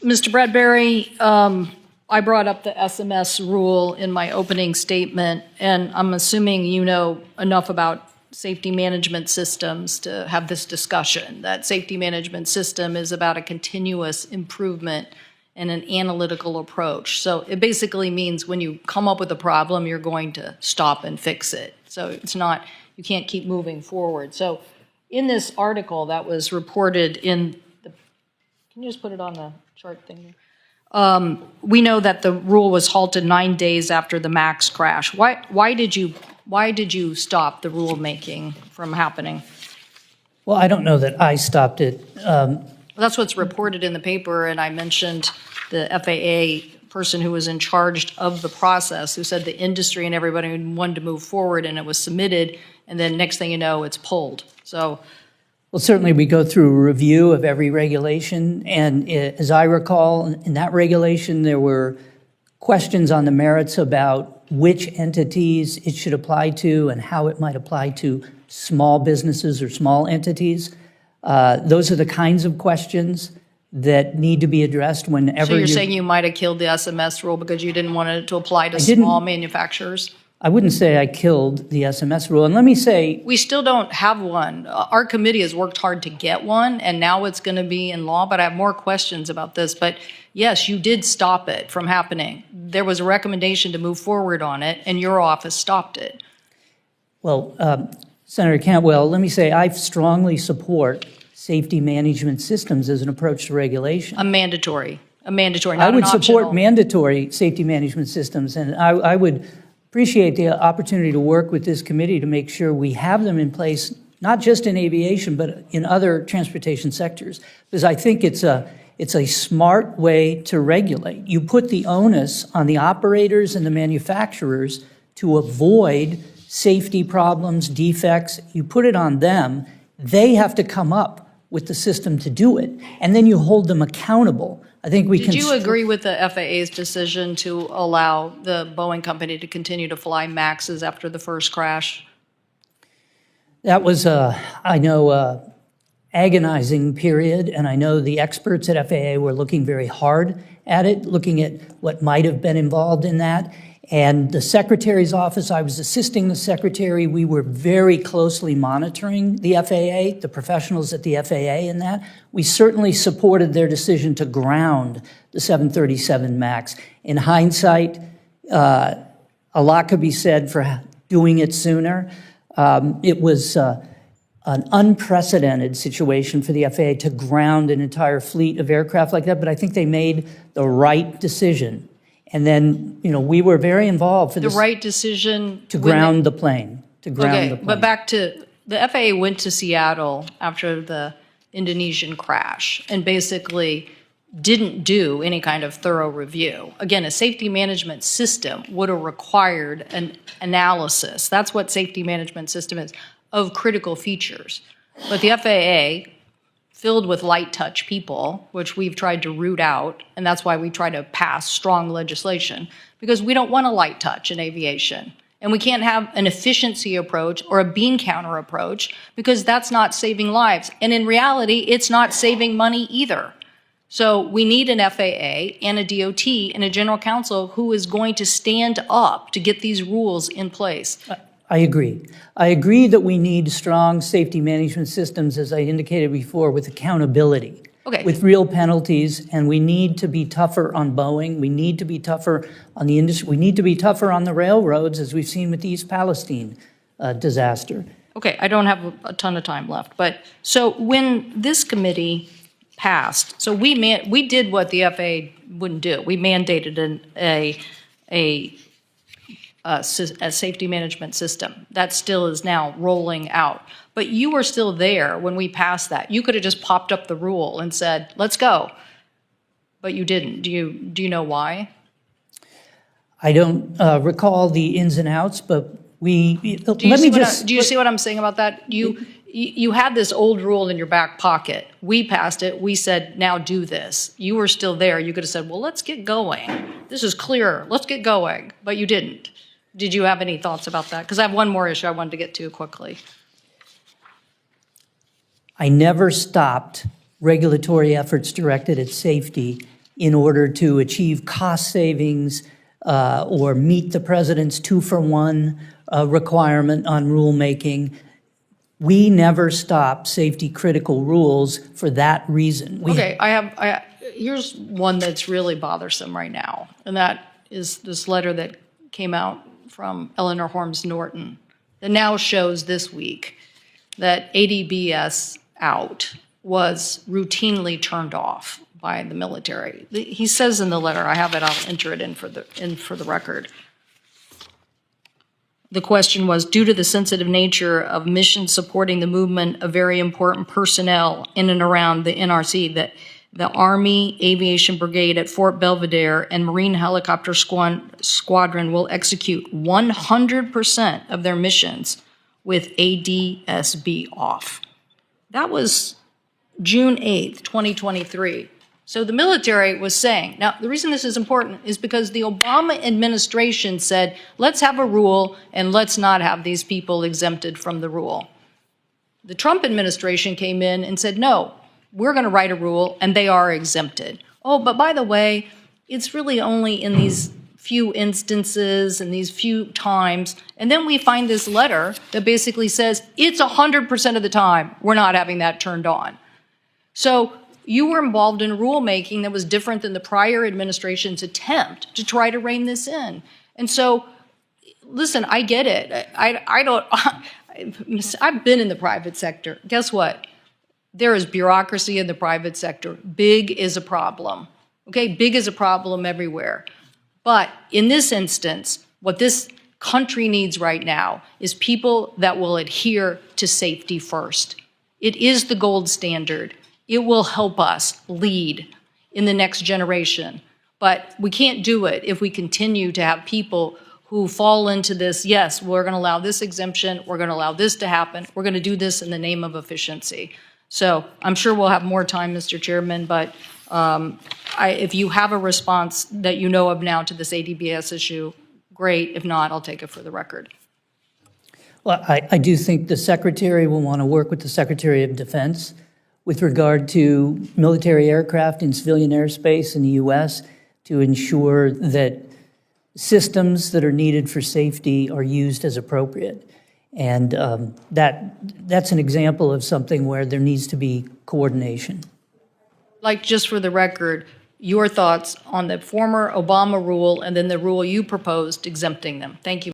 Mr. Bradbury, I brought up the SMS rule in my opening statement, and I'm assuming you know enough about safety management systems to have this discussion. That safety management system is about a continuous improvement and an analytical approach. So it basically means when you come up with a problem, you're going to stop and fix it. So it's not, you can't keep moving forward. So in this article that was reported in the, can you just put it on the chart thing? We know that the rule was halted 9 days after the MAX crash. Why did you stop the rulemaking from happening? Well, I don't know that I stopped it. That's what's reported in the paper, and I mentioned the FAA person who was in charge of the process, who said the industry and everybody wanted to move forward, and it was submitted, and then next thing you know, it's pulled. So, well, certainly we go through a review of every regulation, and as I recall, in that regulation, there were questions on the merits about which entities it should apply to and how it might apply to small businesses or small entities. Those are the kinds of questions that need to be addressed whenever so you're saying you might have killed the SMS rule because you didn't want it to apply to small manufacturers? I wouldn't say I killed the SMS rule. And let me say, we still don't have one. Our committee has worked hard to get one, and now it's going to be in law, but I have more questions about this. But yes, you did stop it from happening. There was a recommendation to move forward on it, and your office stopped it. Well, Senator Cantwell, let me say I strongly support safety management systems as an approach to regulation. A mandatory, not I would an support optional. mandatory safety management systems, and I would appreciate the opportunity to work with this committee to make sure we have them in place, not just in aviation, but in other transportation sectors, because I think it's a smart way to regulate. You put the onus on the operators and the manufacturers to avoid safety problems, defects. You put it on them. They have to come up with the system to do it, and then you hold them accountable. I think we can. Did you agree with the FAA's decision to allow the Boeing company to continue to fly MAXs after the first crash? That was, I know, agonizing period, and I know the experts at FAA were looking very hard at it, looking at what might have been involved in that. And the Secretary's office, I was assisting the Secretary. We were very closely monitoring the FAA, the professionals at the FAA in that. We certainly supported their decision to ground the 737 MAX. In hindsight, a lot could be said for doing it sooner. It was an unprecedented situation for the FAA to ground an entire fleet of aircraft like that, but I think they made the right decision. And then, you know, we were very involved for the right decision to ground the plane. But back to the FAA went to Seattle after the Indonesian crash and basically didn't do any kind of thorough review. Again, a safety management system would have required an analysis. That's what safety management system is, of critical features. But the FAA, filled with light touch people, which we've tried to root out, and that's why we try to pass strong legislation, because we don't want a light touch in aviation. And we can't have an efficiency approach or a bean counter approach, because that's not saving lives. And in reality, it's not saving money either. So we need an FAA and a DOT and a general counsel who is going to stand up to get these rules in place. I agree. I agree that we need strong safety management systems, as I indicated before, with accountability, with real penalties, and we need to be tougher on Boeing. We need to be tougher on the industry. We need to be tougher on the railroads, as we've seen with the East Palestine disaster. Okay, I don't have a ton of time left, but so when this committee passed, so we did what the FAA wouldn't do. We mandated a safety management system. That still is now rolling out. But you were still there when we passed that. You could have just popped up the rule and said, let's go. But you didn't. Do you know why? I don't recall the ins and outs, but do you see what I'm saying about that? You had this old rule in your back pocket. We passed it. We said, now do this. You were still there. You could have said, well, let's get going. This is clear. Let's get going. But you didn't. Did you have any thoughts about that? Because I have one more issue I wanted to get to quickly. I never stopped regulatory efforts directed at safety in order to achieve cost savings or meet the president's 2-for-1 requirement on rulemaking. We never stop safety critical rules for that reason. Here's one that's really bothersome right now, and that is this letter that came out from Eleanor Holmes Norton that now shows this week that ADBS out was routinely turned off by the military. He says in the letter, I have it, I'll enter it in for the record. The question was, due to the sensitive nature of missions supporting the movement of very important personnel in and around the NRC, that the Army Aviation Brigade at Fort Belvedere and Marine Helicopter Squadron will execute 100% of their missions with ADSB off. That was June 8th, 2023. So the military was saying, now the reason this is important is because the Obama administration said, let's have a rule and let's not have these people exempted from the rule. The Trump administration came in and said, no, we're going to write a rule and they are exempted. Oh, but by the way, it's really only in these few instances and these few times. And then we find this letter that basically says it's 100% of the time we're not having that turned on. So you were involved in rulemaking that was different than the prior administration's attempt to try to rein this in. And so, listen, I get it. I've been in the private sector. Guess what? There is bureaucracy in the private sector. Big is a problem. Okay, big is a problem everywhere. But in this instance, what this country needs right now is people that will adhere to safety first. It is the gold standard. It will help us lead in the next generation. But we can't do it if we continue to have people who fall into this, yes, we're going to allow this exemption, we're going to allow this to happen, we're going to do this in the name of efficiency. So I'm sure we'll have more time, Mr. Chairman, but if you have a response that you know of now to this ADBS issue, great. If not, I'll take it for the record. Well, I do think the Secretary will want to work with the Secretary of Defense with regard to military aircraft in civilian airspace in the U.S. to ensure that systems that are needed for safety are used as appropriate. And that's an example of something where there needs to be coordination. Like, just for the record, your thoughts on the former Obama rule and then the rule you proposed exempting them. Thank you.